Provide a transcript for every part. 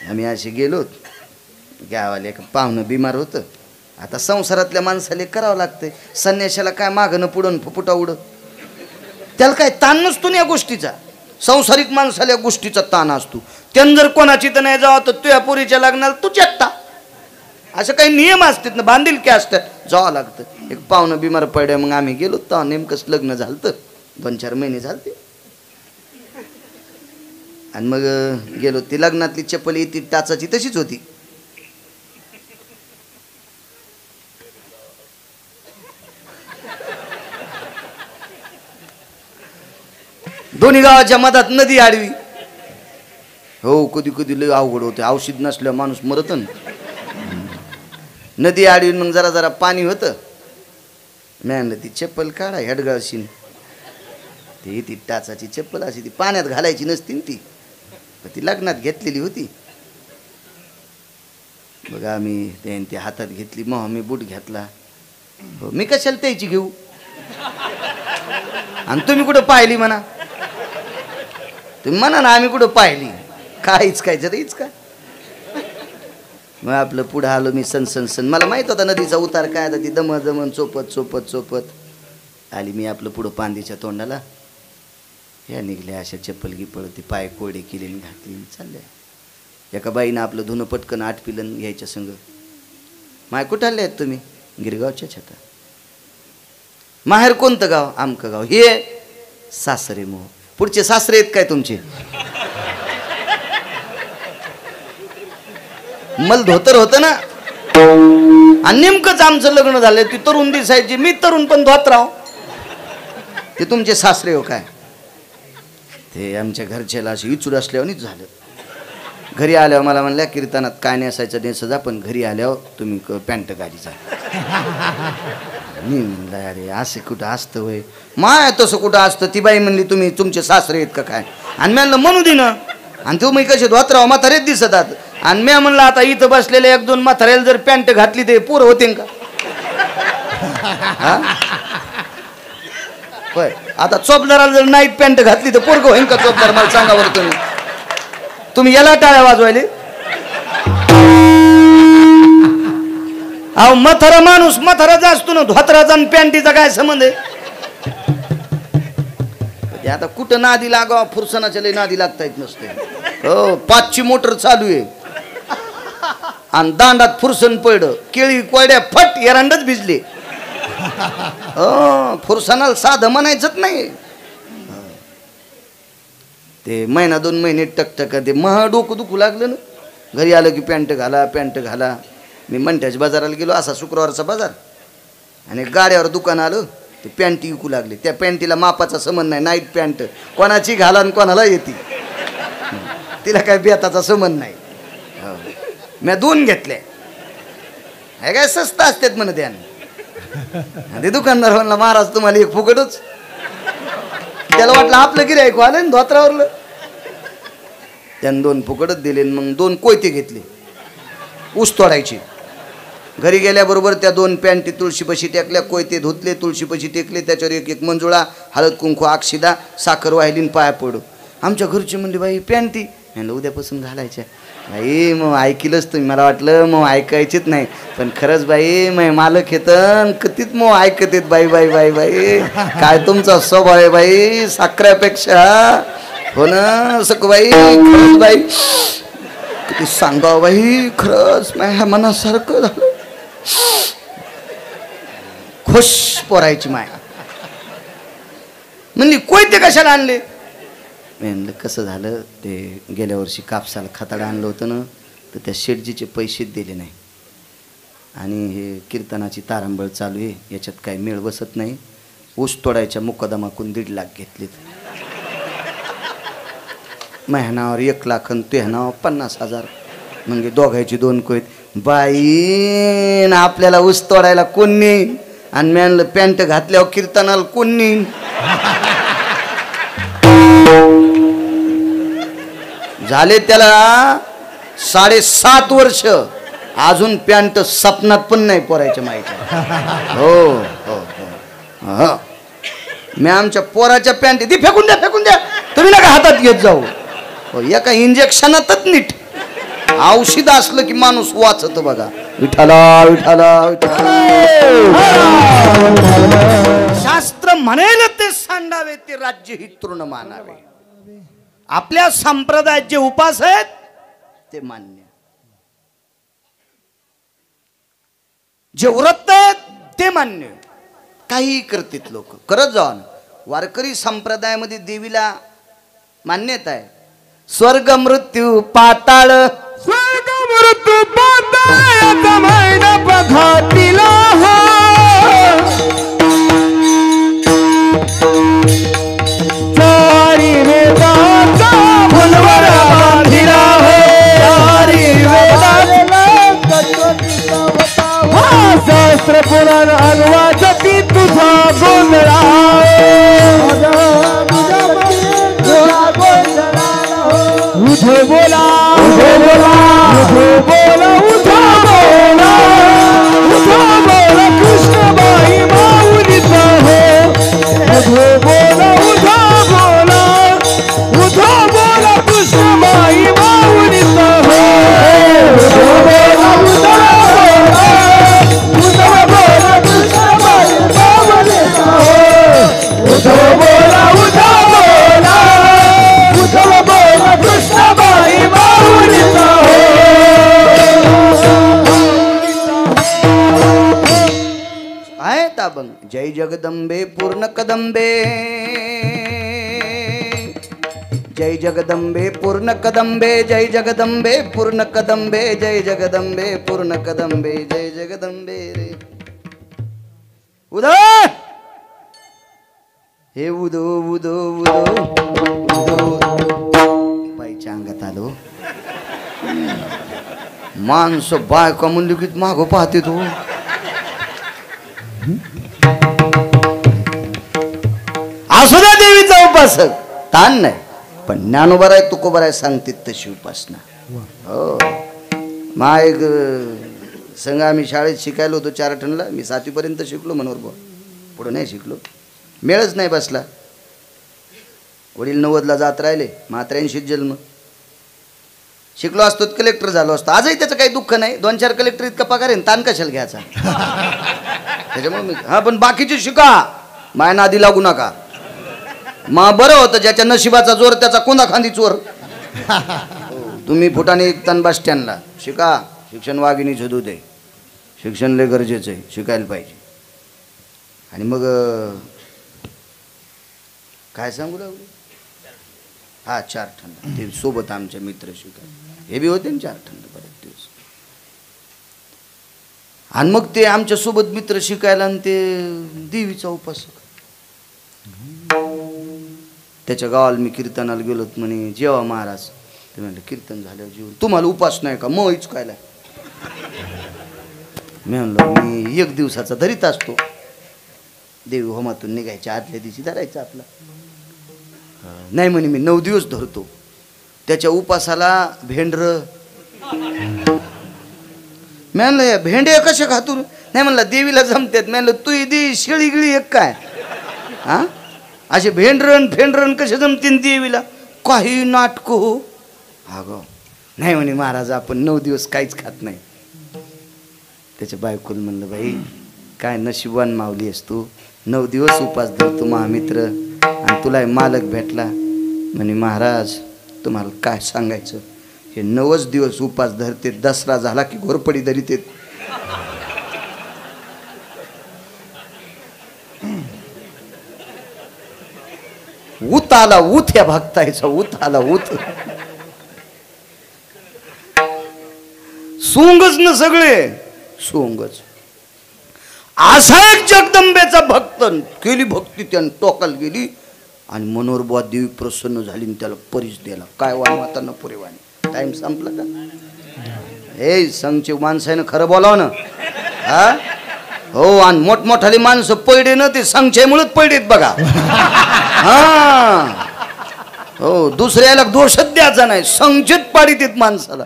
आम्ही असे गेलो गावाला, एक पाहुणं बिमार होतं. आता संसारातल्या माणसाला करावं लागतंय. संन्याशाला काय मागणं पुढं फुफुटा उड, त्याला काय ताण नसतो ना या गोष्टीचा. संसारिक माणसाला या गोष्टीचा ताण असतो. त्यानं जर कोणाची तर नाही जावं तर तुझ्या पोरीच्या लग्नाला तू चट्टा, असं काही नियम असतात ना, बांधिलकी असतात, जावं लागतं. एक पाहुणं बिमार पडलं, मग आम्ही गेलो. तर नेमकंच लग्न झालं, 2-4 महिने झालते. आणि मग गेलो. ती लग्नातली चप्पल ती टाचाची तशीच होती. दोन्ही गावाच्या मधात नदी आडवी. हो, कधी कधी लय अवघड होते. औषध नसल्यावर माणूस मरत ना. नदी आडवी, मग जरा जरा पाणी होतं. मी आणलं ती चप्पल काढा हेडगाळशीन. ती टाचाची चप्पल अशी ती पाण्यात घालायची नसती ती, ती लग्नात घेतलेली होती. बघ आम्ही ती हातात घेतली. मग मी बूट घेतला. हो, मी कशाला त्याची घेऊ, आणि तुम्ही कुठं पाहिली म्हणा, तुम्ही म्हणा ना आम्ही कुठं पाहिली. काहीच काय जरीच का. मग आपलं पुढं आलो मी सन. मला माहित होता नदीचा उतार काय. आता ती दमन चोपत आली. मी आपलं पुढं पांदीच्या तोंडाला. ह्या निघल्या अशा चप्पल गिपळ, ती पाय कोरडे केले घातली चालल्या. एका बाईनं आपलं धुणं पटकन आटपिलं घ्यायच्या संग. माय कुठं आले आहेत तुम्ही? गिरगावच्या छता. माहेर कोणतं गाव? आमकं गाव. हे सासरे. मोह पुढचे सासरे आहेत काय तुमचे? मल धोतर होतं ना. आणि नेमकंच आमचं लग्न झालं. ती तरुण दिसायची, मी तरुण पण धोतराव. ते तुमचे सासरे हो काय? ते आमच्या घरच्याला अशी इचूर असल्यावरच झालं. घरी आल्यावर मला म्हणल्या कीर्तनात काय नेसायचं नेस जा, पण घरी आल्यावर तुम्ही पॅन्ट गाडीचा. मी म्हणलं अरे असं कुठं असतं होय? माय तसं कुठं असतं? ती बाई म्हणली तुम्ही तुमचे सासरे आहेत का काय? आणि मी म्हणलं म्हणू दे ना. आणि तुम्ही कसे धोतराव म्हातारेच दिसतात. आणि मी म्हणलं आता इथं बसलेले 1-2 म्हाताऱ्याला जर पॅन्ट घातली ते पोरं होते का? होय, आता चोपदाराला जर नाईट पॅन्ट घातली तर पोरग होईन का चोपदार? मला सांगा बरं तुम्ही याला टाळ्या वाजवायले. अहो म्हातारा माणूस म्हाताराचा असतो ना, धोतराचा आणि पॅन्टीचा काय संबंध आहे? आता कुठं नादी लागावा, फुरसनाच्या लय नादी लागता येत नसते. हो, 5ची मोटर चालू आहे आणि दांडात फुरसन पडलं, केळी कोयड्या फट एरंडच भिजले. फुरसनाला साधं म्हणायचंच नाही. ते 1-2 महिने टकटक ते महा डोकं दुखू लागलं ना. घरी आलं की पॅन्ट घाला. मी मंठ्याच्या बाजाराला गेलो, असा शुक्रवारचा बाजार, आणि गाड्यावर दुकान आलं. ते पॅन्टी विकू लागले. त्या पॅन्टीला मापाचा संबंध नाही. नाईट पॅन्ट कोणाची घाला आणि कोणाला येते, तिला काय बेताचा संबंध नाही. मी 2 घेतल्या. हे काय स्वस्त असतात म्हणे त्याने. ते दुकानदार म्हणला महाराज तुम्हाला एक फुकटच. त्याला वाटलं आपलं गिऱ्हाईक आलं ना धोत्रावरलं. त्यानं 2 फुकटच दिले. मग 2 कोयते घेतले ऊस तोडायची. घरी गेल्याबरोबर त्या 2 पॅन्टी तुळशीपाशी टेकल्या, कोयते धुतले, तुळशीपाशी टेकले, त्याच्यावर एक मंजुळा, हळद कुंकू, अक्षिदा, साखर वाहिली, पाया पडू. आमच्या घरची म्हणली बाई पॅन्टी. म्हणलं उद्यापासून घालायच्या. बाई मग ऐकलंच तुम्ही, मला वाटलं मग ऐकायचीच नाही, पण खरंच बाई मग मालक येतं कधीच मग ऐकत येत. बाई बाई बाई बाई काय तुमचा स्वभाव आहे बाई, साखऱ्यापेक्षा. हो ना सखूबाई, खरंच बाई किती सांगावं बाई, खरंच माझ्या मनासारखं झालं. खुश पोरायची माया. म्हणली कोयते कशाला आणले? म्हणलं कसं झालं, ते गेल्या वर्षी कापसाला खताडं आणलं होतं ना, तर त्या शेटजीचे पैसे दिले नाही. आणि हे कीर्तनाची तारांबळ चालू आहे, याच्यात काही मेळ बसत नाही. ऊस तोडायच्या मुकदमाकून 1.5 लाख घेतलेत. महिन्यावर 1 लाख आणि तुह्यानावर 50,000. म्हणजे दोघायची 2 कोयत. बाई ना आपल्याला ऊस तोडायला कोण नेईन, आणि म्हणलं पॅन्ट घातल्यावर कीर्तनाला कोण नेईन. झाले त्याला 7.5 वर्ष, अजून पॅन्ट सपनात पण नाही पोरायच्या माहिती. हो हो हो, मी आमच्या पोराच्या पॅन्ट ती फेकून द्या, तुम्ही नका हातात घेत जाऊ. एका इंजेक्शनातच नीट औषध असलं की माणूस वाचत बघा. विठाला विठाला शास्त्र म्हणेल ते सांडावे, ते राज्य ही तृण मानावे. आपल्या संप्रदायात जे उपास आहेत ते मान्य, जे व्रत आहेत ते मान्य. काही करतात लोक, करत जावा. वारकरी संप्रदायामध्ये देवीला मान्यता आहे. स्वर्ग मृत्यू पाताळ, स्वर्ग मृत्यू पाताळ महिना बघातीला चारी वेदांचा फुलवर बांधिला चारी वेदांचा शास्त्र पुराण अनुवाचती तुझा गोंधळा उठो बोला उठो बोला उठो बोला उठो बोला उठो बोला कृष्णबाई माऊलीचा हो. उठो बोला उठो बोला उठो बोला कृष्णबाई माऊलीचा हो. उठो बोला उठो बोला कृष्णबाई माऊलीचा हो. उठो बोला उठो बोला उठो बोला कृष्णबाई माऊलीचा हो. आहे ताबंग. जय जगदंबे पूर्ण कदंबे, जय जगदंबे पूर्ण कदंबे, जय जगदंबे पूर्ण कदंबे, जय जगदंबे पूर्ण कदंबे, जय जगदंबे रे. उदो हे उदो उदो उदो उदो. बाईच्या अंगात आलो. माणसं बायका म्हणली की मागं पाहते तू. असू द्या देवीचा उपासक, ताण नाही. पण ज्ञानोबर आहे तुकोबर आहे सांगते तशी उपासना. हो मा एक संघ आम्ही शाळेत शिकायला होतो चारठणला. मी 7वी पर्यंत शिकलो मनोहर भाऊ, पुढे नाही शिकलो. मेळच नाही बसला. वडील 90ला जात राहिले, मात्र 80 जन्म. शिकलो असतो कलेक्टर झालो असतो. आजही त्याचं काही दुःख नाही. 2-4 कलेक्टर इतका पगार आहे, ताण कशाला घ्यायचा. त्याच्यामुळे मी हा पण बाकीचे शिका, माय नादी लागू नका. मग बरं होतं ज्याच्या नशिबाचा जोर त्याचा कोंदा खांदी चोर. तुम्ही फुटाने तन बस स्टँडला शिका. शिक्षण वाघिणी झोदू दे. शिक्षण लय गरजेचं आहे, शिकायला पाहिजे. आणि मग काय सांगू लागलो. हा 4 ठण ते सोबत आमचे मित्र शिकाय हे बी होते ना 4 ठण बरेच दिवस. आणि मग ते आमच्या सोबत मित्र शिकायला आणि ते देवीचा उपासक. त्याच्या गावाला मी कीर्तनाला गेलो म्हणे जेव्हा महाराज. ते म्हणले कीर्तन झाल्यावर जेवण. तुम्हाला उपास नाही का? मग इचकायला. मी म्हणलो मी 1 दिवसाचा धरीत असतो. देवी होमातून निघायच्या आदल्या दिवशी धरायचा आपला. नाही म्हणे मी 9 दिवस धरतो. त्याच्या उपासाला भेंडर. मी म्हणलं या भेंडे कशा खातून? नाही म्हणला देवीला जमतात. मी म्हणलं तू दे शेळी गिळी एक काय हा असे भेंडरण फेंडरण कसे जमतील देवीला? काही नाटक हो. अगं नाही म्हणे महाराज आपण 9 दिवस काहीच खात नाही. त्याच्या बायकोला म्हणलं बाई काय नशिबवान मावली आहेस तू. 9 दिवस उपास धरतो महामित्र आणि तुला मालक भेटला. म्हणे महाराज तुम्हाला काय सांगायचं, हे 9च दिवस उपास धरते. दसरा झाला की घोरपडी धरीत. ऊत आला ऊत या भक्तायचा. ऊत आला ऊत. सोंगच न सगळे सोंगच. असा एक जगदंबेचा भक्त केली भक्ती त्यानं टोकाला गेली आणि मनोहरबुवा देवी प्रसन्न झाली आणि त्याला परीस दिला. काय वाण न पुरे वाणी. टाइम संपला का? हे संघचे माणसानं खरं बोलाव ना. हा हो आणि मोठमोठाली माणसं पडे ना ते संघच्यामुळेच पडेत बघा. हा हो दुसऱ्याला दोषच द्यायचा नाही. संघचित पाडीत येत माणसाला.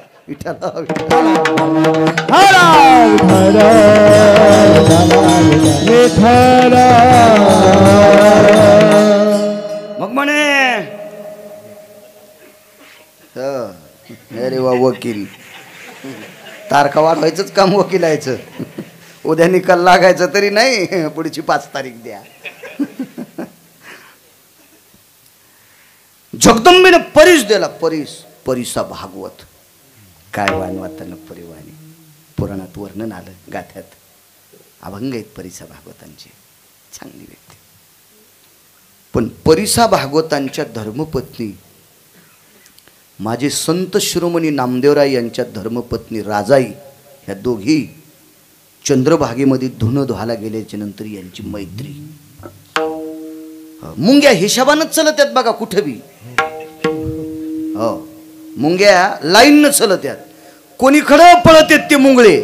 मग म्हणे अरे वा वकील, तारखा वाढवायचंच काम वकिलायचं. उद्या निकाल लागायचं तरी नाही, पुढची 5 तारीख द्या. जगदंबेने परीस दिला, परिसा भागवत. काय वानवाताना परिवाणी पुराणात वर्णन आलं, गाथ्यात अभंग आहेत परिसा भागवतांचे. चांगली व्यक्ती. पण परिसा भागवतांच्या धर्मपत्नी माझे संत शिरोमणी नामदेवराय यांच्या धर्मपत्नी राजाई, ह्या दोघी चंद्रभागेमध्ये धुणं धुवायला गेल्याच्या नंतर यांची मैत्री. मुंग्या हिशाबानच चलत आहेत बघा कुठं बी. हो, मुंग्या लाईन चलत आहेत. कोणीकडं पळत आहेत ते मुंगळे.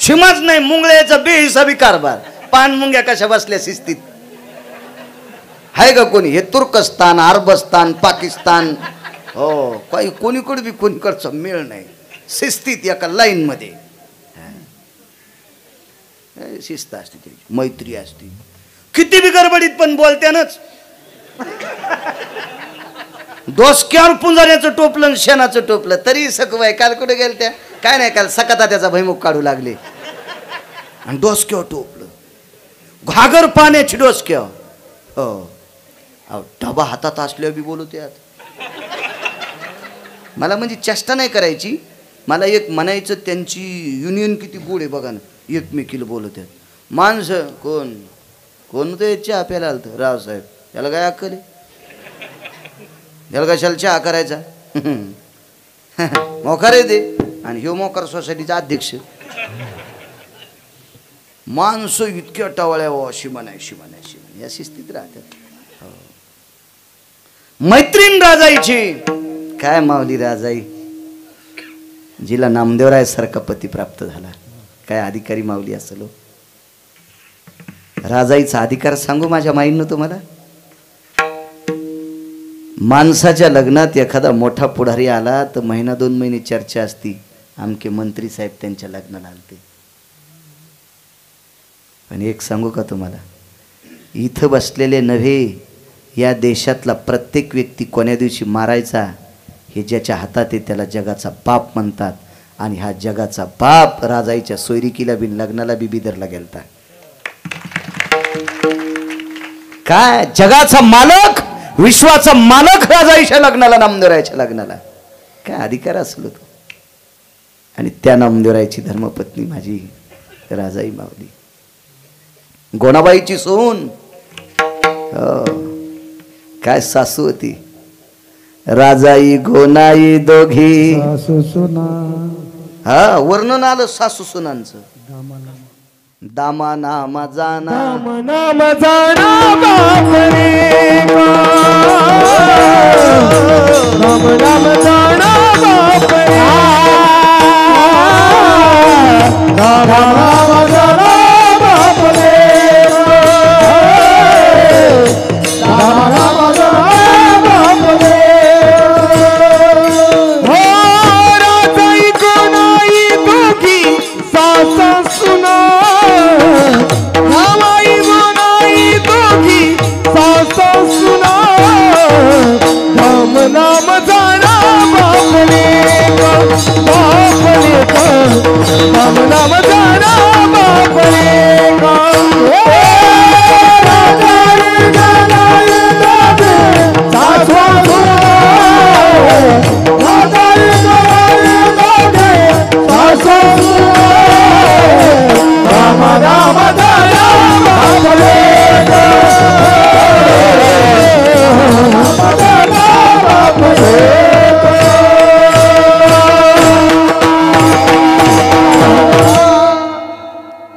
शिमाच नाही, मुंगळ्याचा बेहिसाबी कारभार. पान मुंग्या कशा बसल्या शिस्तीत आहे का कोणी? हे तुर्कस्तान, अरबस्तान, पाकिस्तान, हो काही कोणीकडे बी कोणीकडचा मेळ नाही. शिस्तीत एका लाईन मध्ये शिस्त असते, त्याची मैत्री असते. किती बी गडबडीत पण बोलत्यानच. डोसक्यावर पुंजाऱ्याचं टोपलं, शेणाचं टोपलं तरी सकवाय. काल कुठे गेल त्या? काय नाही, काल सकता त्याचा भैमुख काढू लागले आणि डोसक्यावर टोपलं. घागर पाण्याची डोसक्यावर. हो, डबा हातात असल्यावर बी बोलू त्यात. मला म्हणजे चेष्टा नाही करायची, मला एक म्हणायचं त्यांची युनियन किती गोड आहे बघा ना. एकमेकीला बोलत आहेत माणसं. कोण कोण ते चहा प्यायला आलं? रावसाहेब. त्याला काय अक्कल आहे? त्याला कशाला चहा करायचा? मोकार आहे ते. आणि ह्यो मोकार सोसायटीचा अध्यक्ष. माणसं इतक्या टवाळ्या अशी म्हणायची या शिस्तीत राहतात. मैत्रीण राजाईची. काय मावली राजाई, जिला नामदेवराय सारखा पती प्राप्त झाला. काय अधिकारी माऊली असेल. राजाईचा अधिकार सांगू माझ्या माईंनो तुम्हाला. माणसाच्या लग्नात एखादा मोठा पुढारी आला तर 1-2 महिने चर्चा असती. आमके मंत्री साहेब त्यांच्या लग्नाला आलते. पण एक सांगू का तुम्हाला, इथं बसलेले नव्हे, या देशातला प्रत्येक व्यक्ती कोण्या दिवशी मारायचा हे ज्याच्या हातात आहे त्याला जगाचा बाप म्हणतात. आणि हा जगाचा बाप राजाईच्या सोयरिकीला बिन लग्नाला बिदरला गेलता. काय जगाचा मालक, विश्वाचा मालक राजाईच्या लग्नाला, नामदेवरायच्या लग्नाला. काय अधिकार असलो तो. आणि त्या नामदेवरायची धर्मपत्नी माझी राजाई मावली, गोणाबाईची सून. काय सासू होती. राजाई गोनाई दोघी सासू सुना. हा, वर्णन आलं सासू सुनांचं. दामा नामा जाना, नाम जाना बापरे. नाम जाना बापरे. नाम जाना बापरे. नाम जाना बापरे. हो राजाई कोणाई दोघी सासा सुना. नामाई गोनाई दोघी सासा सुना. नाम जाना बापरे. बापरे नाम जाना बापरे.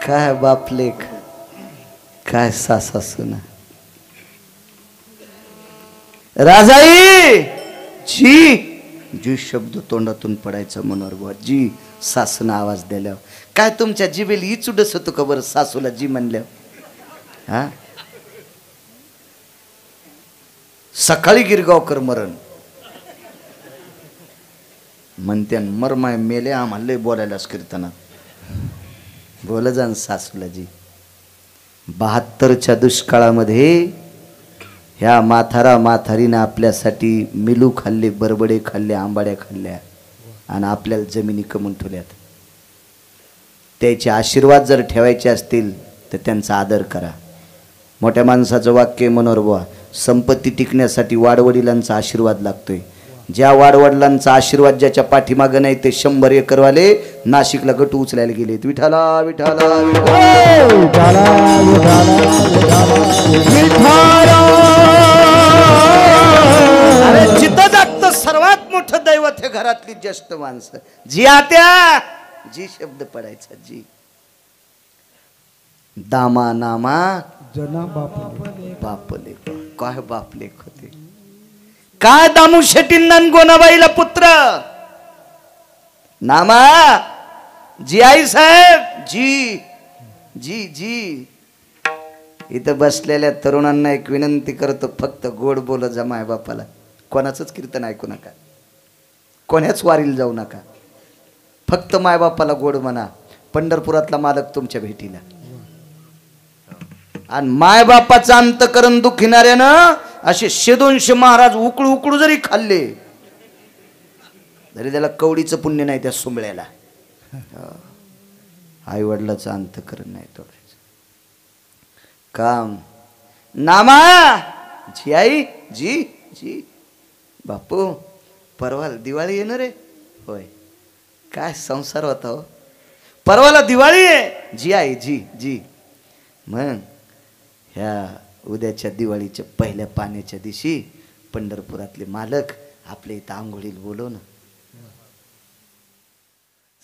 काय बापलेख, काय सासा सुना. राजाई जी जी शब्द तोंडातून पडायचा मनावर बुवा. जी सासून आवाज दिल्यावर काय तुमच्या जिबेल इचुडस होतो का बरं सासूला जी म्हणल्यावर? हा, सकाळी गिरगावकर मरण म्हणते मरमाय मेले आम्हाला लय बोलायलाच कीर्तनात. बोला जाण सासूला जी. 72च्या दुष्काळामध्ये ह्या म्हातारा म्हातारीनं आपल्यासाठी मिलू खाल्ले, बरबडे खाल्ले, आंबाड्या खाल्ल्या आणि आपल्याला जमिनी कमवून ठेवल्यात. त्याचे आशीर्वाद जर ठेवायचे असतील तर त्यांचा आदर करा. मोठ्या माणसाचं वाक्य मनोहर बुवा, संपत्ती टिकण्यासाठी वाडवडिलांचा आशीर्वाद लागतोय. ज्या वाडवडिलांचा आशीर्वाद ज्याच्या पाठीमागं नाही ते 100 एकरवाले नाशिकला गट उचलायला गेले. विठाला विठाला अरे जिथं जागतं सर्वात मोठं दैवत हे घरातली ज्येष्ठ माणसं. जी आत्या जी शब्द पडायचा जी. दामा नामा जना बापले. काय बापलेख होते. काय दामू शेट्टींना गोनाबाईला पुत्र. नामा जी आई साहेब जी जी जी. इथं बसलेल्या तरुणांना एक विनंती करतो, फक्त गोड बोल जा माय बापाला. कोणाचंच कीर्तन ऐकू नका, कोण्याच वारीला जाऊ नका, फक्त मायबापाला गोड म्हणा. पंढरपुरातला मालक तुमच्या भेटीला. आणि मायबापाचं अंतकरण दुखिणाऱ्यानं असे 100-200 महाराज उकळू उकळू जरी खाल्ले तरी त्याला कवडीचं पुण्य नाही त्या सुंबळ्याला. आई वडिलाचं अंतकरण नाही तोडायचं काम. नामा जी आई जी जी. बापू परवाला दिवाळी येणार रे. होय. काय संसार होता हो. परवाला दिवाळी आहे. जी आई जी जी. मग ह्या उद्याच्या दिवाळीच्या पहिल्या पाण्याच्या दिवशी पंढरपुरातले मालक आपल्या इथं आंघोळीला बोलव ना.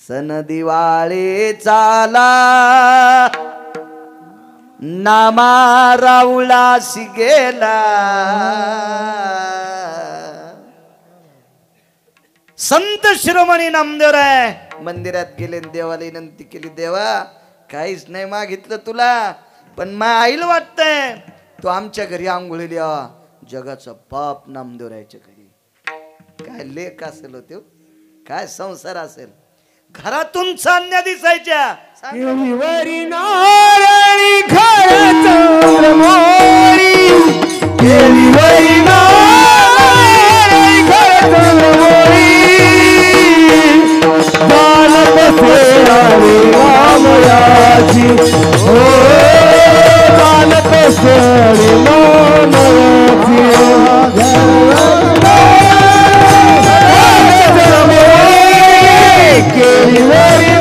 सन दिवाळी चाला नामा राऊळासी गेला. संत शिरोमणी नामदेवराय मंदिरात गेले, देवाला विनंती केली, देवा काहीच नाही मागितलं तुला, पण मा आईला वाटतंय तू आमच्या घरी आंघोळी द्यावा. जगाचा बाप नामदेवरायच्या घरी. काय लेख असेल हो त्यो, काय संसार असेल. घरातून चांदण्या दिसायच्या. केळीवरी नारळी घराचं मोरी. केळीवरी नारळी घराचं मोरी. बालक फेरावे रामयाची. हो बालक फेरावे रामयाची. केळीवरी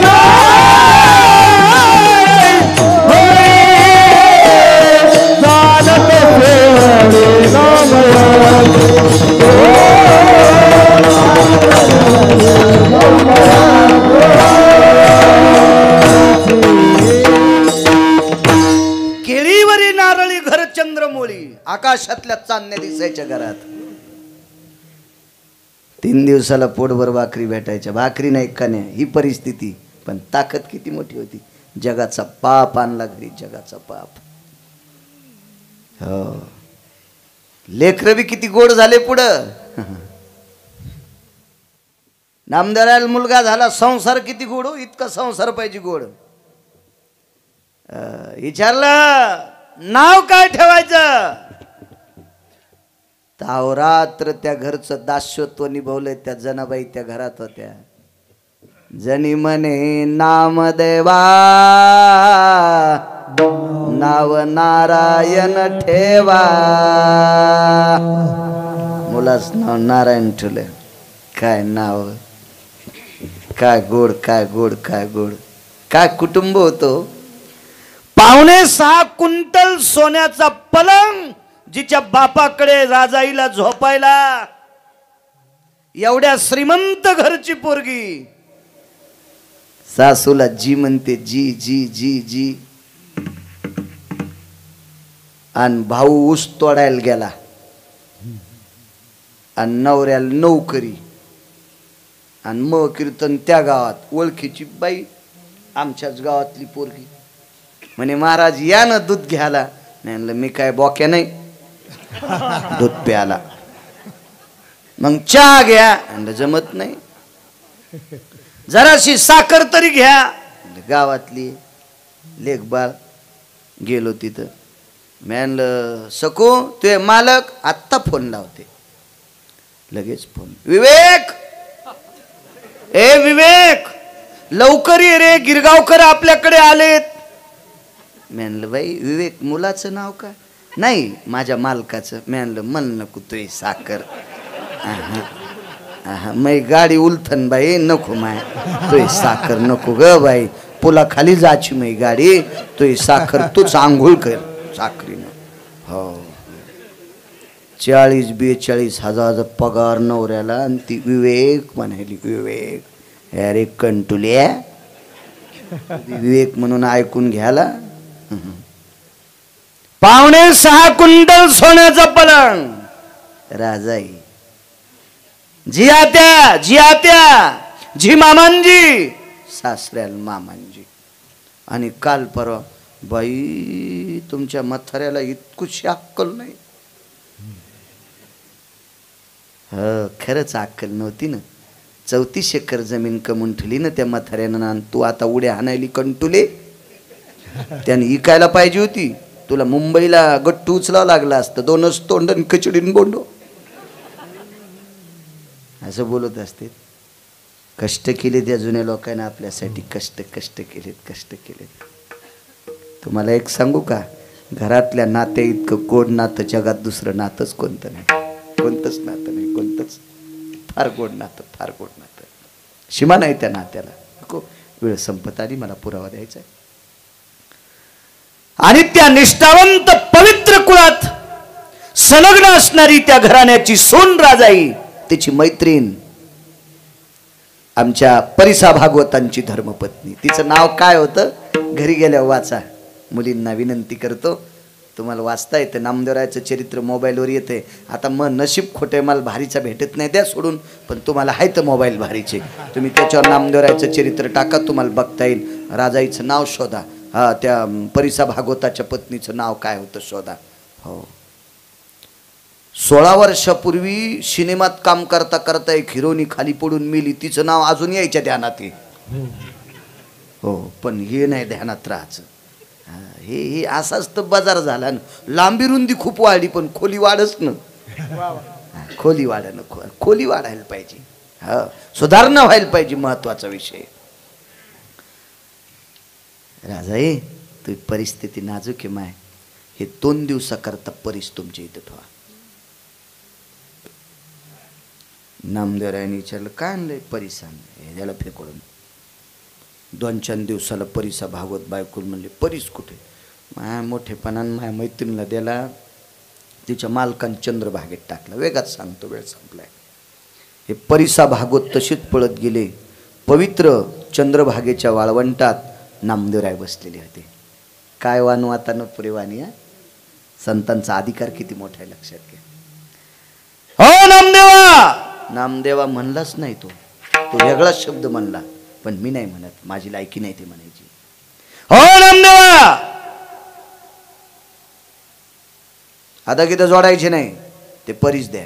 केळीवरी नारळी घर चंद्रमोळी. आकाशातल्या चांदण्या दिसायच्या घरात. 3 दिवसाला पोटभर भाकरी भेटायच्या. भाकरी नाही कण्या ही परिस्थिती. पण ताकद किती मोठी होती. जगाचा पाप आणला घरी. जगाचा पाप. हो. लेकरं बी किती गोड झाले पुढं. नामदेवरायला मुलगा झाला. संसार किती गोड हो. इतका संसार पाहिजे गोड. विचारलं नाव काय ठेवायचं. तावरात्र त्या घरचं दास्यत्व निभवलंय. त्या जनाबाई त्या घरात होत्या. जनी म्हणे नामदेवा नाव नारायण ठेवा. मुलाच नाव नारायण ठेवलं. काय नाव, काय गोड, काय गोड, काय गोड. काय कुटुंब होतो. 5.25 क्विंटल सोन्याचा पलंग जिच्या बापाकडे राजाईला झोपायला. एवढ्या श्रीमंत घरची पोरगी सासूला जी म्हणते. जी जी जी जी. आणि भाऊ ऊस तोडायला गेला आणि नवऱ्याला नोकरी. आणि मग कीर्तन त्या गावात. ओळखीची बाई आमच्याच गावातली पोरगी म्हणे महाराज या ना दूध घ्यायला. नाही म्हणलं मी काय बोक्या नाही दूध प्याला. मग चहा घ्या म्हणलं जमत नाही. जराशी साखर तरी घ्या. गावातली लेखबाळ. गेलो तिथं. म्हणलं सकू ते मालक आत्ता फोन लावते. लगेच फोन. विवेक, ए विवेक लवकर ये रे, गिरगावकर आपल्याकडे आलेत. म्हणलं बाई विवेक मुलाचं नाव काय? नाही माझ्या मालकाचं. म्हणलं मन नको तुय साखर. मै गाडी उलथन बाई नको माय, तुय साखर नको ग बाई, पुला खाली जायची मै गाडी, तुय साखर तूच आंघोळ कर साखरीनं. हो 40-42 हजार पगार नवऱ्याला आणि ती विवेक म्हणाली. विवेक अरे कंटुल्या, विवेक म्हणून ऐकून घ्याला. 6.25 क्विंटल सोन्याचा पलंग. राजाई जी आत्या, जी आत्या, जी मामांजी, सासऱ्याल मामांजी. आणि काल परवा बाई तुमच्या म्हाताऱ्याला इतकुशी अक्कल नाही. खरंच अक्कल नव्हती ना. 34 एकर जमीन कमवून ठेवली ना त्या म्हाताऱ्यानं. तू आता उड्या हाणायली कंटुले. त्याने इकायला पाहिजे होती. तुला मुंबईला गट्टू उचलावं लागला असतं. 2च तोंडन खिचडीन बोंडो असं बोलत असते. कष्ट केले त्या जुन्या लोकांना आपल्यासाठी. कष्ट केलेत. तुम्हाला एक सांगू का, घरातल्या नात्या इतकं गोड नातं जगात दुसरं नातंच कोणतं नाही. कोणतंच नातं नाही, कोणतंच. फार गोड नातं. सीमा नाही त्या नात्याला. नको, वेळ संपत आली, मला पुरावा द्यायचा आहे. आणि त्या निष्ठावंत पवित्र कुळात संलग्न असणारी त्या घराण्याची सोन राजाई, तिची मैत्रीण आमच्या परिसा भागवतांची धर्मपत्नी. तिचं नाव काय होतं घरी गेल्यावर वाचा. मुलींना विनंती करतो, तुम्हाला वाचता येतं. नामदेवरायचं चरित्र मोबाईलवर येते. आता मग नशीब खोटे, मला भारीचा भेटत नाही द्या सोडून, पण तुम्हाला आहे तर मोबाईल भारीचे, तुम्ही त्याच्यावर नामदेवरायचं चरित्र टाका, तुम्हाला बघता येईल. राजाईचं नाव शोधा. हा त्या परिसा भागवताच्या पत्नीचं नाव काय होतं शोधा. हो 16 वर्षापूर्वी सिनेमात काम करता करता एक हिरोनी खाली पडून मेली. तिचं नाव अजून यायच्या ध्यानात आहे. हो पण हे नाही ध्यानात राहायचं. हे असाच तर बाजार झाला ना. लांबी रुंदी खूप वाढली पण खोली वाढच ना. खोली वाढायला पाहिजे. हा सुधारणा व्हायला पाहिजे, महत्वाचा विषय. राजाई तुझी परिस्थिती नाजूक आहे माय. हे 2 दिवसाकरता परीस तुमच्या इथं ठेवा. नामदेवरायांनी विचारलं काय आणलंय? परीस आणलंय. त्याला फेकून 2-4 दिवसाला परिसा भागवत बायकोल म्हणले परीस कुठे? माया मोठेपणानं माझ्या मैत्रिणीला द्याला, तिच्या मालकान चंद्रभागेत टाकला. वेगात सांगतो, वेळ संपलाय. हे परिसा भागवत तशीच पळत गेले. पवित्र चंद्रभागेच्या वाळवंटात नामदेवराय बसलेले होते. काय वानू आता न पुरेवानी. संतांचा अधिकार किती मोठा आहे लक्षात घ्या. हो नामदेवा. नामदेवा म्हणलाच नाही. तो वेगळाच शब्द म्हणला, पण मी नाही म्हणत, माझी लायकी नाही ते म्हणायची. हो नामदेवा. आता किती जोडायचे नाही, ते परीस द्या.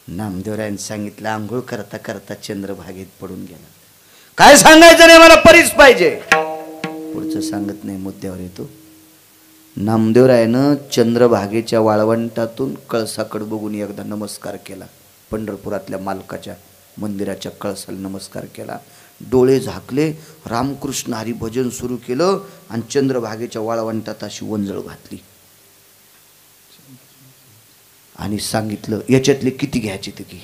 नामदेवरायांनी सांगितलं. आंघोळ करता करता चंद्रभागेत पडून गेला. काय सांगायचं नाही, मला परीस पाहिजे. पुढचं सांगत नाही, मुद्द्यावर येतो. नामदेवरायानं चंद्रभागेच्या वाळवंटातून कळसाकडे बघून एकदा नमस्कार केला. पंढरपुरातल्या मालकाच्या मंदिराच्या कळसाला नमस्कार केला. डोळे झाकले, रामकृष्ण हरी भजन सुरू केलं आणि चंद्रभागेच्या वाळवंटात अशी वंजळ घातली आणि सांगितलं याच्यातले किती घ्यायचे ते की.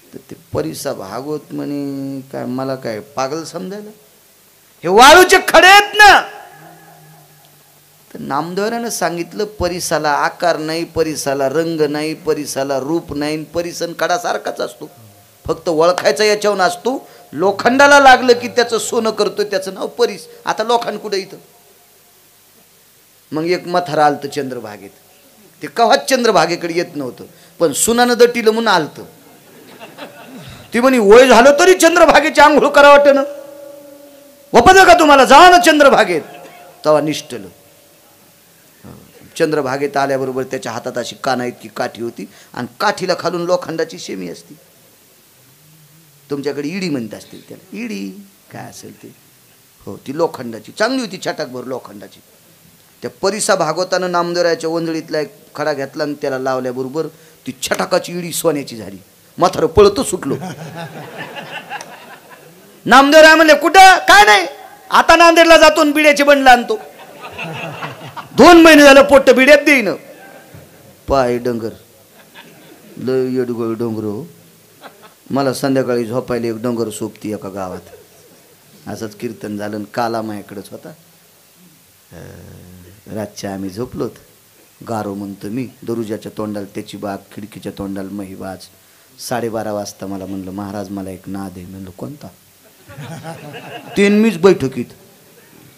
तर ते परिसा भागवत म्हणे काय मला काय पागल समजायला, हे वाळूचे खडे आहेत ना. तर नामदेवरानं सांगितलं परिसाला आकार नाही, परिसाला रंग नाही, परिसाला रूप नाही, परिसन कडासारखाच असतो, फक्त ओळखायचा याच्यावर असतो. लोखंडाला लागलं की त्याचं सोनं करतोय, त्याचं नाव परीस. आता लोखंड कुठे इथं? मग एक मथार आलतं चंद्रभागेत. ते कव्हाच चंद्रभागेकडे येत नव्हतं, पण सुनानं दटीलं म्हणून आलतं. ती म्हणे वय झालं तरी चंद्रभागेची आंघोळ करा वाटणं. वपद का तुम्हाला, जा ना चंद्रभागेत. तेव्हा निष्ठलं. चंद्रभागेत आल्याबरोबर त्याच्या हातात अशी काना इतकी काठी होती आणि काठीला खालून लोखंडाची शेमी असती. तुमच्याकडे इडी म्हणत असतील त्याला, इडी काय असेल ते. हो ती लोखंडाची चांगली होती, छटाकभर लोखंडाची. त्या परिसा भागवतानं नामदेवरायाच्या वंजळीतला एक खडा घेतला आणि त्याला लावल्याबरोबर ती छटाकाची इडी सोन्याची झाली. म्हातारं पळत सुटलो. नामदेवराय म्हणले कुठं? काय नाही, आता नांदेडला जातो बिड्याचे बंडला आणतो. 2 महिने झालं पोट्ट बिड्यात देईन. पाय डंगर लय येडगोळ डोंगर हो. मला संध्याकाळी झोपायला एक डोंगर सोबती एका गावात. असंच कीर्तन झालं, काला माझ्याकडेच होता. रातच्या आम्ही झोपलोत. गारो म्हणतो मी, दरुजाच्या तोंडाला त्याची बाग, खिडकीच्या तोंडाला महिबाज. 12:30 वाजता मला म्हणलं महाराज मला एक नाद आहे. म्हणलं कोणता? 3 मीच बैठकीत.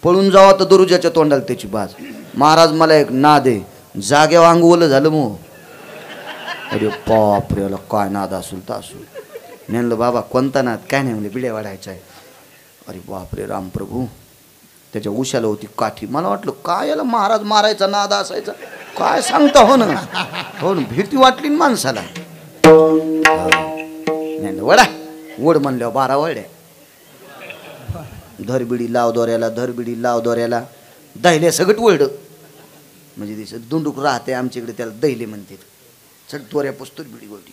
पळून जावा तर दरुजाच्या तोंडाला त्याची बाज. महाराज मला एक नाद आहे. जाग्यावर अंगवलं झालं मग. अरे बापरे, काय नाद असूल तर असू. म्हणलं बाबा कोणता नाद? काय नाही म्हणले बिड्या वाढायचा आहे. अरे बापरे रामप्रभू. त्याच्या उशाला होती काठी. मला वाटलं काय याला महाराज मारायचा नाद असायचा काय सांगता. हो ना, हो ना, भीती वाटली ना माणसाला. म्हणलं वडा वड म्हणल्यावर 12 वड्या. धरबिडी लाव दोऱ्याला, धरबिडी लाव दोऱ्याला. दहिले सगळं वळड म्हणजे दिसत दुंडूक राहते आमच्याकडे, त्याला दैले म्हणतात. चढ दोऱ्या पुस्तक बिडी वळली.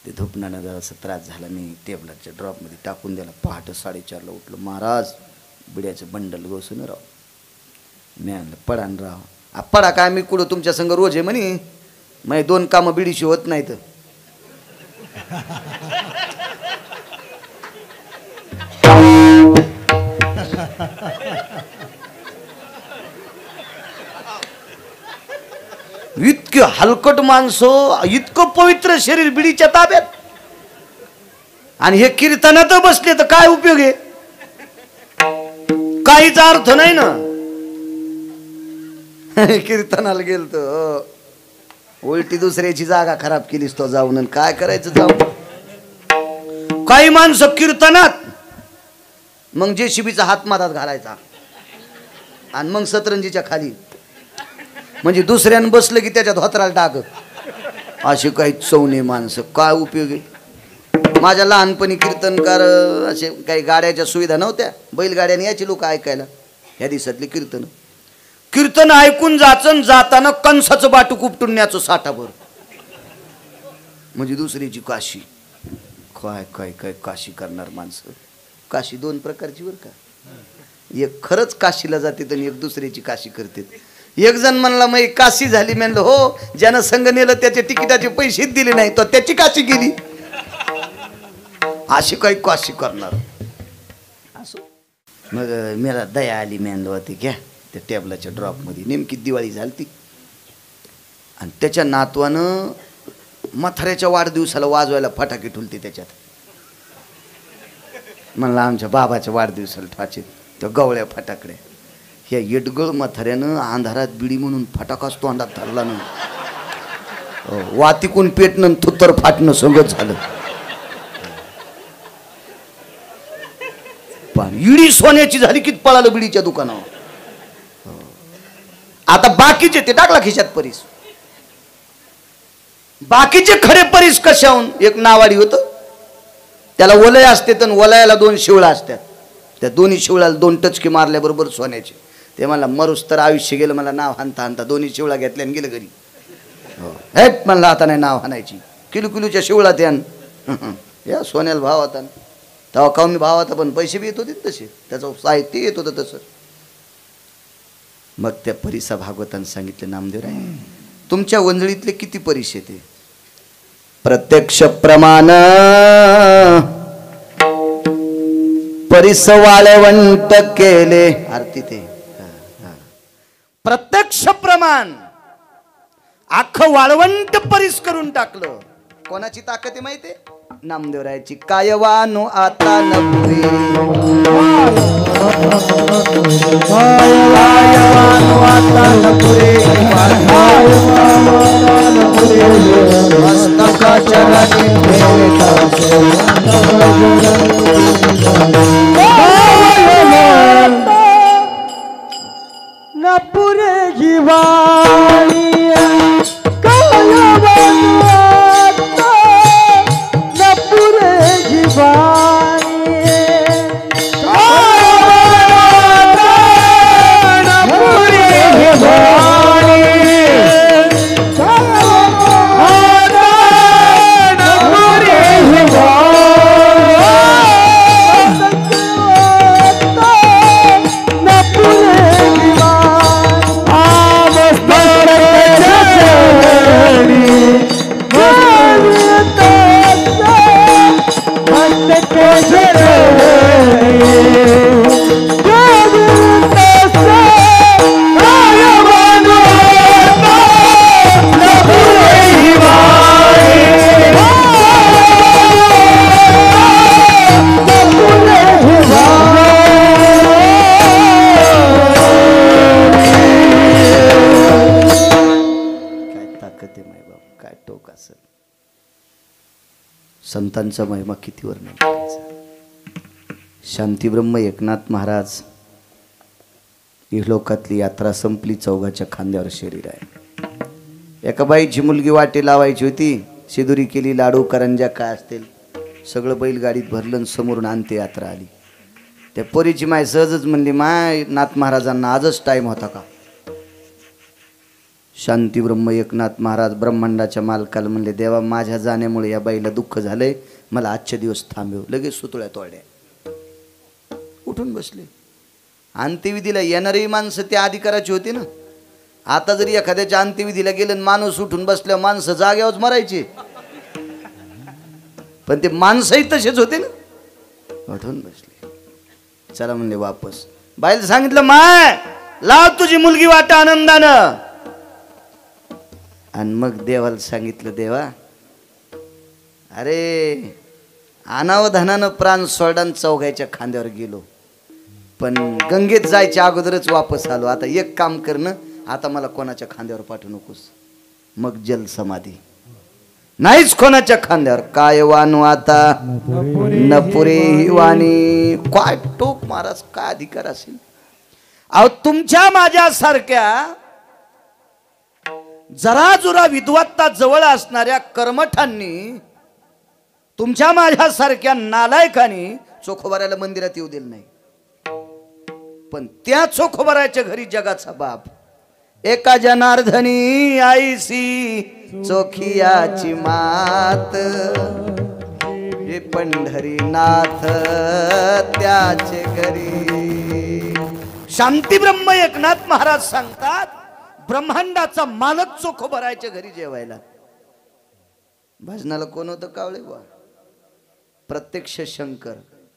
ते धुपणानं जरासा त्रास झाला. मी टेबलाच्या ड्रॉपमध्ये टाकून द्याला. पहाटे 4:30ला उठलो. महाराज बिड्याचं बंडल गोसून राव. मी आणलं पडान राव. पडा काय मी कुठं तुमच्या संग रोज आहे म्हणे. मग 2 कामं बिडीशी होत नाहीत. इतके हलकट माणसं, इतकं पवित्र शरीर बिडीच्या ताब्यात. आणि हे कीर्तनात बसले तर काय उपयोग आहे? काहीच अर्थ नाही ना. कीर्तनाला गेलतो उलटी दुसऱ्याची जागा खराब केलीस तो जाऊन. काय करायचं जाऊन. काही माणसं कीर्तनात मग जेसीबीचा हात मारात घालायचा आणि मग सतरंजीच्या खाली म्हणजे दुसऱ्यानं बसलं की त्याच्यात धोत्राला टाक. अशी काही चवणे माणसं. काय उपयोग आहे? माझ्या लहानपणी कीर्तनकार असे काही गाड्याच्या सुविधा नव्हत्या. बैलगाड्याने याची लोक ऐकायला ह्या दिवसातली कीर्तन ऐकून जाचन जाताना कंसाचं बाटूक उपटून न्याचं साठाभर म्हणजे दुसरीची काशी. काय काय काय काशी करणार माणसं. काशी 2 प्रकारची बरं का. एक खरंच काशीला जाते तर एक दुसऱ्याची काशी करते. एक जण म्हणला मग काशी झाली. म्हणलं हो, ज्यानं संघ नेलं त्याचे तिकिटाचे पैसेच दिले नाही तो त्याची काशी केली. अशी काही काशी करणार असो. मग मला दया आली. मेंदू होती घ्या त्या टेबलाच्या ड्रॉपमध्ये. नेमकी दिवाळी झाली ती. आणि त्याच्या नातवानं म्हाताऱ्याच्या वाढदिवसाला वाजवायला फटाके ठुलते त्याच्यात. म्हणलं आमच्या बाबाच्या वाढदिवसाला ठेवायचे त्या गवळ्या फटाकड्या. ह्या येडगळ म्हाताऱ्यानं अंधारात बिडी म्हणून फटाकाच तोंडात धरला ना. वातिकून पेटणं थुत्तर फाटणं सगळं झालं. पण इडी सोन्याची झाली की पळालं बिडीच्या दुकानावर. आता बाकीचे ते टाकला खिशात परीस. बाकीचे खरे परीस कशाहून. एक नावाडी होतं त्याला वलय असते तर वलयाला 2 शिवळा असतात. त्या दोन्ही शिवळाला 2 टचके मारल्याबरोबर सोन्याचे. ते मला मरूस तर आयुष्य गेलं. मला नाव हाणता हाणता 2 शिवळा घेतल्या आणि गेलं घरी. हे म्हणलं आता नाही नाव हाणायची. किलोच्या शिवळा त्यान या सोन्याला भाव होता. तेव्हा कमी भाव होता पण पैसे बी येत होते तसे. त्याचं साहित्य येत होतं तसं. मग त्या परिसा भागवतानं सांगितलं नामदेवराय तुमच्या वंजळीतले किती परीस येते? प्रत्यक्ष प्रमाण परिस वाळवंट केले. आरती ते प्रत्यक्ष प्रमाण अख्खं वाळवंट परिस करून टाकलं. कोणाची ताकद आहे माहिती आहे? नामदेवरायाची. कायवानो आता नपुरे कायवानो आता नपुरे मस्तकाच्या राणी नपुरे जीवाणी नपुरे जीवाणी ताकद आहे माय बाप, काय टोक असेल. संतांचा महिमा किती वर्णन करायचा. शांतीब्रह्म एकनाथ महाराज इहलोकातली यात्रा संपली, चौघाच्या खांद्यावर शरीर आहे. एका बाईची मुलगी वाटे लावायची होती, शिदुरी केली, लाडू करंजा काय असतील सगळं बैलगाडीत भरलं, समोरून आणते यात्रा आली. त्या पोरीची माय सहजच म्हणली, माय नाथ महाराजांना आजच टाईम होता का. शांतीब्रह्म एकनाथ महाराज ब्रह्मांडाच्या मालकाला म्हणले, देवा माझ्या जाण्यामुळे या बाईला दुःख झालंय, मला आजचे दिवस थांबव. लगेच सुतळ्या तोडल्या, उठून बसले. अंत्यविधीला येणारी माणसं त्या अधिकाराची होती ना. आता जरी एखाद्याच्या अंत्यविधीला गेलं माणूस उठून बसल्या, माणसं जाग्यावर मरायची, पण ते माणसंही तसेच होते ना, उठून बसले. चला म्हणले वापस. बाईला सांगितलं, माय लाव तुझी मुलगी वाट आनंदानं. आणि मग देवाला सांगितलं, देवा अरे अनावधानानं प्राण सोडान चौघायच्या खांद्यावर गेलो, पण गंगेत जायच्या अगोदरच वापस आलो. आता एक काम कर ना, आता मला कोणाच्या खांद्यावर पाठवू नकोस. मग जल समाधी नाहीच कोणाच्या खांद्यावर. काय वानू आता न पुरे ही वाणी. काय टोक महाराज, काय अधिकार असेल. अहो तुमच्या माझ्यासारख्या जरा जुरा विद्वत्ता जवळ असणाऱ्या कर्मठांनी, तुमच्या माझ्यासारख्या नालायकांनी चोखोबाराला मंदिरात येऊ दिलं नाही. पण त्या चोखोबाराच्या घरी जगाचा बाप एका जनार्दनी आईसी चोखियाची मात, हे पंढरीनाथ त्याचे घरी. शांतीब्रह्म एकनाथ महाराज सांगतात, ब्रह्मांडाचा मालक चोखोबाराच्या घरी जेवायला. भजनाला कोण होतं कावळे बा, प्रत्यक्ष शंकर.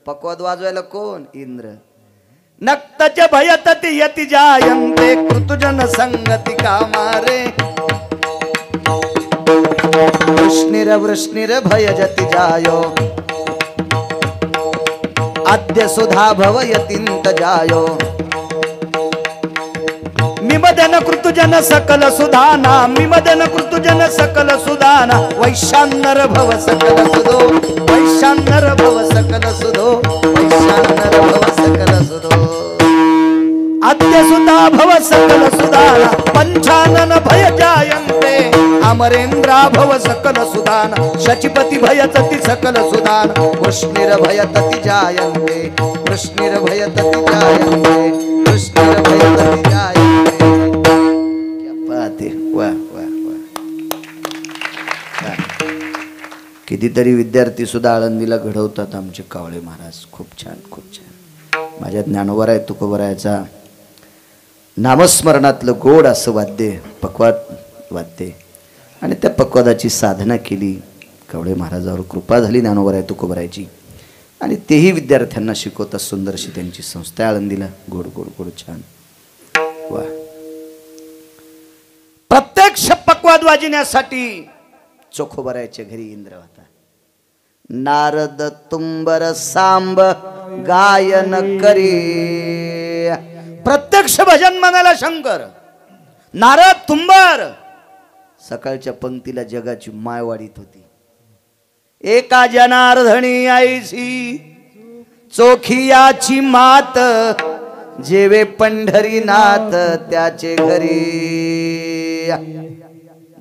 पकवाद वाजवायला कोण, इंद्र. नक्तच्या भयत ते यति जायंते कृतजन संगती कामारे. वृष्णिर वृष्णिर भयजति जायो आद्य सुधा भव यतिंत जायो. मिमदन कृतजन सकल सुधाना, मिमदन कृतजन सकल सुधाना. वैशान्नर भव सकल सुधो, वैशान्नर भव सकल सुधो, वैशान्नर भव सकल सुधो. आद्य सुधा भव सकल सुधाना, पंचानन भय जायन्ते. अमरेंद्रा भव सकल सुधाना, शचिपति भयतति सकल सुधाना. वृष्णिर भयतति जायन्ते, वृष्णिर भयतति जायन्ते, वृष्णिर भयतति जायन्ते. क्या बात है, वाह वाह वाह. कितीतरी विद्यार्थी सुद्धा आळंदीला घडवतात आमचे कावळे महाराज. खूप छान, खूप छान. माझ्या ज्ञानोबराय तुकोबरायचा नामस्मरणातलं गोड असं वाद्य, पक्वाद वाद्य, आणि त्या पक्वादाची साधना केली. कावळे महाराजावर कृपा झाली ज्ञानोबराय तुकोबरायची, आणि तेही विद्यार्थ्यांना शिकवतात. सुंदरशी त्यांची संस्था आळंदीला. गोड गोड गोड छान. वा. प्रत्यक्ष पक्वाद वाजण्यासाठी चोखोबारायच्या घरी इंद्र होता. नारद तुंबर सांब गायन करी. प्रत्यक्ष भजन म्हणाला शंकर. नारद तुंबर सकाळच्या पंक्तीला जगाची माय वाढीत होती. एका जनार्दनी आईसी चोखियाची मात, जेवे पंढरीनाथ त्याचे घरी.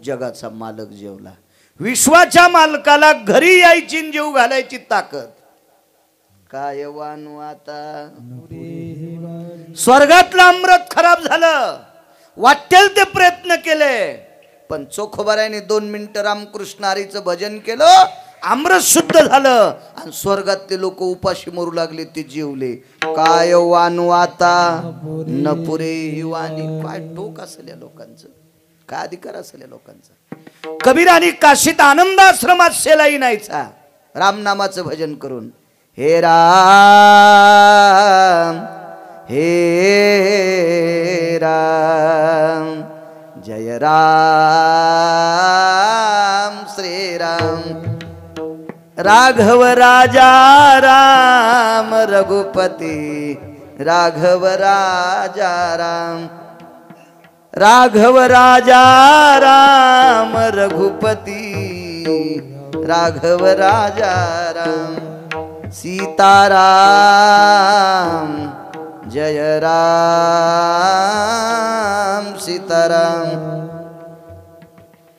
जगाचा मालक जेवला. विश्वाच्या मालकाला घरी यायची जीव घालायची ताकद. काय वानू आता. स्वर्गातलं अमृत खराब झालं, वाटेल ते प्रयत्न केले, पण चोखोबारायने 2 मिनिटं रामकृष्ण हरीचं भजन केलं, अमृत शुद्ध झालं, आणि स्वर्गातले लोक उपाशी मरू लागले, ते जेवले. काय वानू आता न पुरे ही वाणी. काय टोक असेल या लोकांचं, काय अधिकार असेल या लोकांचा. कबीरानी काशीत आनंदाश्रमात शेलाई नाहीचा रामनामाचं भजन करून. हे राम हे राम जय राम श्रीराम. राघव राजा राम रघुपती, राघव राजा राम, राघव राजा राम रघुपती राघव राजा राम सीताराम जय राम सीताराम.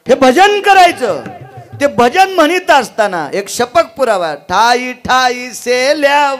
हे भजन करायचं. ते भजन म्हणत असताना एक शपक पुरावा ठाई ठाई सेल्या